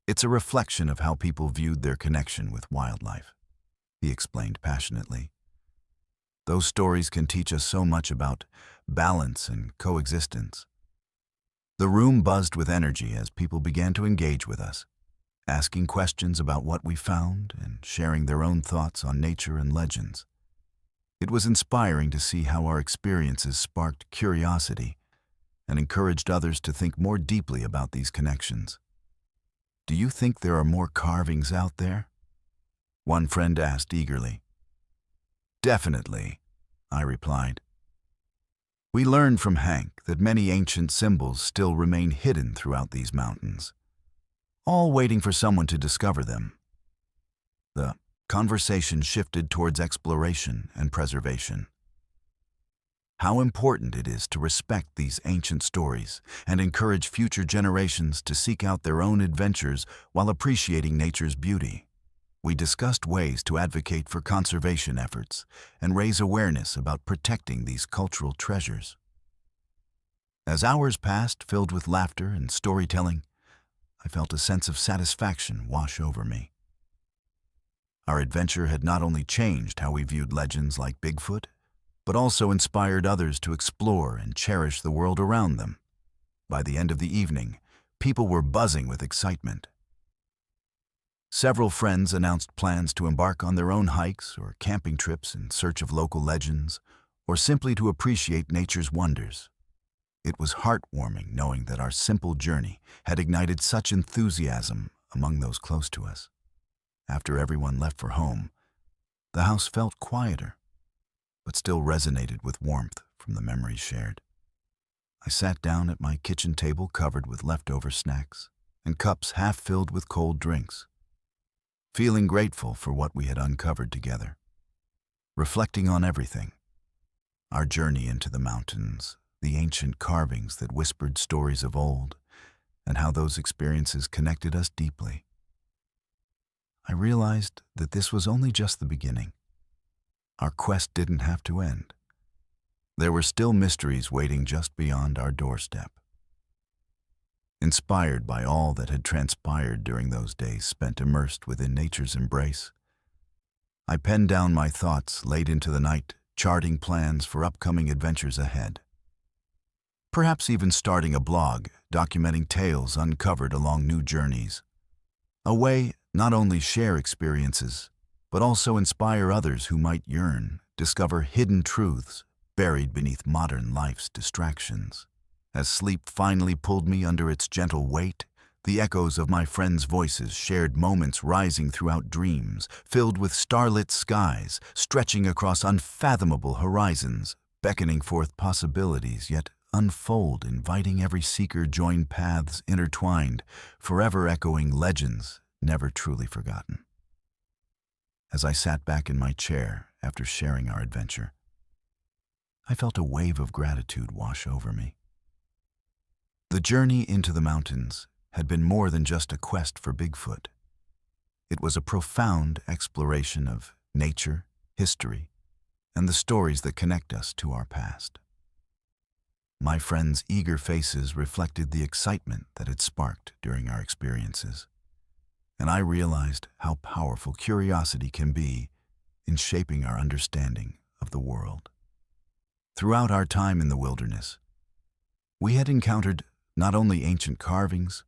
It's a reflection of how people viewed their connection with wildlife," he explained passionately. "Those stories can teach us so much about balance and coexistence." The room buzzed with energy as people began to engage with us, asking questions about what we found and sharing their own thoughts on nature and legends. It was inspiring to see how our experiences sparked curiosity and encouraged others to think more deeply about these connections. "Do you think there are more carvings out there?" one friend asked eagerly. "Definitely," I replied. We learned from Hank that many ancient symbols still remain hidden throughout these mountains, all waiting for someone to discover them. The conversation shifted towards exploration and preservation. How important it is to respect these ancient stories and encourage future generations to seek out their own adventures while appreciating nature's beauty. We discussed ways to advocate for conservation efforts and raise awareness about protecting these cultural treasures. As hours passed filled with laughter and storytelling, I felt a sense of satisfaction wash over me. Our adventure had not only changed how we viewed legends like Bigfoot, but also inspired others to explore and cherish the world around them. By the end of the evening, people were buzzing with excitement. Several friends announced plans to embark on their own hikes or camping trips in search of local legends, or simply to appreciate nature's wonders. It was heartwarming knowing that our simple journey had ignited such enthusiasm among those close to us. After everyone left for home, the house felt quieter, but still resonated with warmth from the memories shared. I sat down at my kitchen table covered with leftover snacks and cups half filled with cold drinks, feeling grateful for what we had uncovered together. reflecting on everything: our journey into the mountains, the ancient carvings that whispered stories of old, and how those experiences connected us deeply. I realized that this was only just the beginning. Our quest didn't have to end. There were still mysteries waiting just beyond our doorstep. Inspired by all that had transpired during those days spent immersed within nature's embrace, I penned down my thoughts late into the night, charting plans for upcoming adventures ahead. Perhaps even starting a blog, documenting tales uncovered along new journeys. A way not only share experiences, but also inspire others who might yearn, discover hidden truths buried beneath modern life's distractions. As sleep finally pulled me under its gentle weight, the echoes of my friends' voices shared moments rising throughout dreams, filled with starlit skies, stretching across unfathomable horizons, beckoning forth possibilities yet unfold, inviting every seeker join paths intertwined, forever echoing legends never truly forgotten. As I sat back in my chair after sharing our adventure, I felt a wave of gratitude wash over me. The journey into the mountains had been more than just a quest for Bigfoot. It was a profound exploration of nature, history, and the stories that connect us to our past. My friends' eager faces reflected the excitement that had sparked during our experiences, and I realized how powerful curiosity can be in shaping our understanding of the world. Throughout our time in the wilderness, we had encountered not only ancient carvings,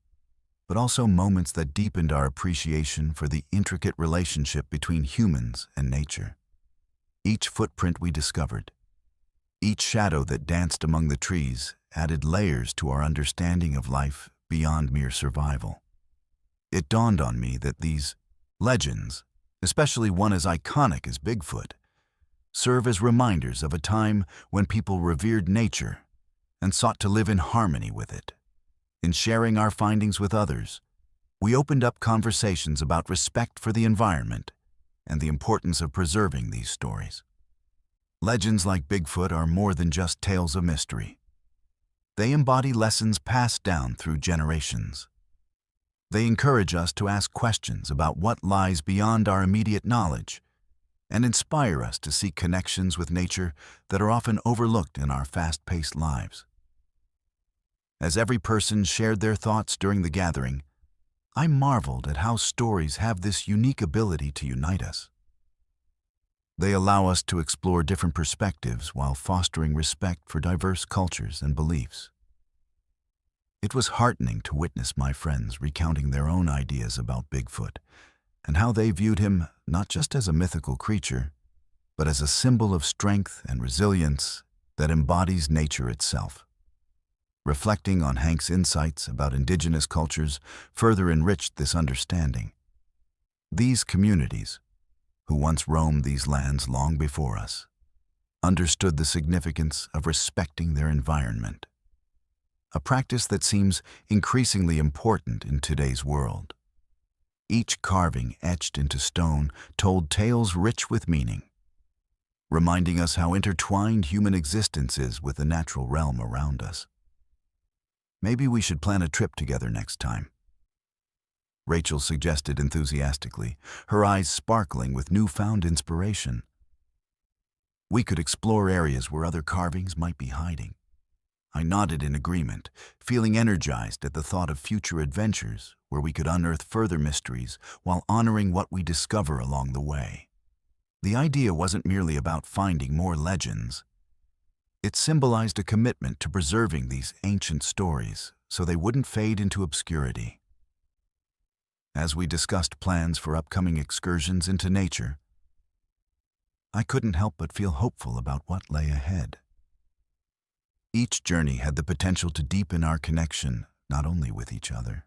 but also moments that deepened our appreciation for the intricate relationship between humans and nature. Each footprint we discovered, each shadow that danced among the trees, added layers to our understanding of life beyond mere survival. It dawned on me that these legends, especially one as iconic as Bigfoot, serve as reminders of a time when people revered nature and sought to live in harmony with it. In sharing our findings with others, we opened up conversations about respect for the environment and the importance of preserving these stories. Legends like Bigfoot are more than just tales of mystery. They embody lessons passed down through generations. They encourage us to ask questions about what lies beyond our immediate knowledge and inspire us to seek connections with nature that are often overlooked in our fast-paced lives. As every person shared their thoughts during the gathering, I marveled at how stories have this unique ability to unite us. They allow us to explore different perspectives while fostering respect for diverse cultures and beliefs. It was heartening to witness my friends recounting their own ideas about Bigfoot and how they viewed him not just as a mythical creature, but as a symbol of strength and resilience that embodies nature itself. Reflecting on Hank's insights about indigenous cultures further enriched this understanding. These communities, who once roamed these lands long before us, understood the significance of respecting their environment, a practice that seems increasingly important in today's world. Each carving etched into stone told tales rich with meaning, reminding us how intertwined human existence is with the natural realm around us. Maybe we should plan a trip together next time, Rachel suggested enthusiastically, her eyes sparkling with newfound inspiration. We could explore areas where other carvings might be hiding. I nodded in agreement, feeling energized at the thought of future adventures where we could unearth further mysteries while honoring what we discover along the way. The idea wasn't merely about finding more legends. It symbolized a commitment to preserving these ancient stories so they wouldn't fade into obscurity. As we discussed plans for upcoming excursions into nature, I couldn't help but feel hopeful about what lay ahead. Each journey had the potential to deepen our connection not only with each other,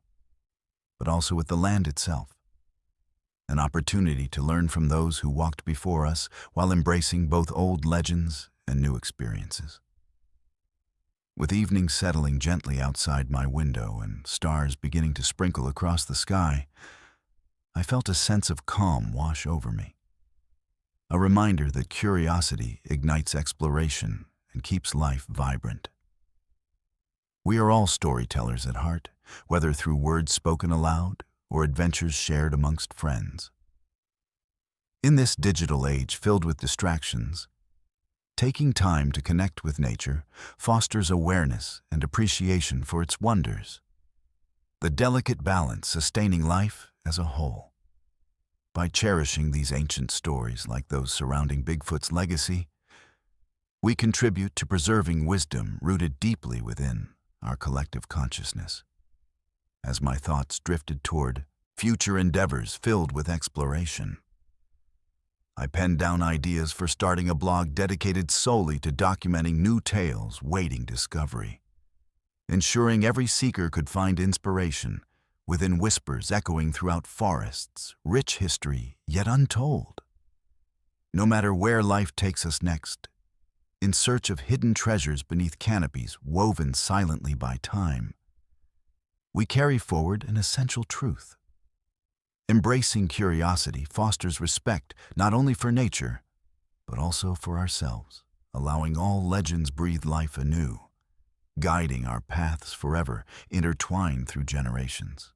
but also with the land itself. An opportunity to learn from those who walked before us while embracing both old legends and new experiences. With evening settling gently outside my window and stars beginning to sprinkle across the sky, I felt a sense of calm wash over me. a reminder that curiosity ignites exploration and keeps life vibrant. We are all storytellers at heart, whether through words spoken aloud or adventures shared amongst friends. In this digital age filled with distractions, taking time to connect with nature fosters awareness and appreciation for its wonders, the delicate balance sustaining life as a whole. By cherishing these ancient stories like those surrounding Bigfoot's legacy, we contribute to preserving wisdom rooted deeply within our collective consciousness. As my thoughts drifted toward future endeavors filled with exploration, I penned down ideas for starting a blog dedicated solely to documenting new tales waiting discovery, ensuring every seeker could find inspiration within whispers echoing throughout forests, rich history yet untold. No matter where life takes us next, in search of hidden treasures beneath canopies woven silently by time, we carry forward an essential truth. Embracing curiosity fosters respect not only for nature, but also for ourselves, allowing all legends breathe life anew, guiding our paths forever, intertwined through generations.